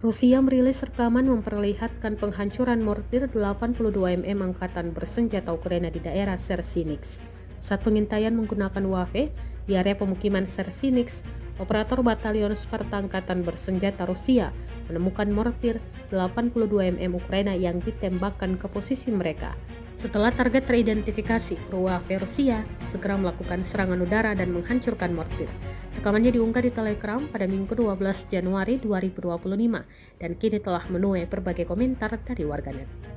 Rusia merilis rekaman memperlihatkan penghancuran mortir 82 mm Angkatan Bersenjata Ukraina di daerah Chernihiv. Saat pengintaian menggunakan UAV di area pemukiman Chernihiv, operator batalion Sparta Angkatan Bersenjata Rusia menemukan mortir 82 mm Ukraina yang ditembakkan ke posisi mereka. Setelah target teridentifikasi, UAV Rusia segera melakukan serangan udara dan menghancurkan mortir. Rekamannya diunggah di Telegram pada Minggu 12 Januari 2025 dan kini telah menuai berbagai komentar dari warganet.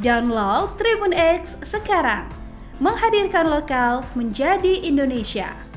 Download Tribun X sekarang, menghadirkan lokal menjadi Indonesia.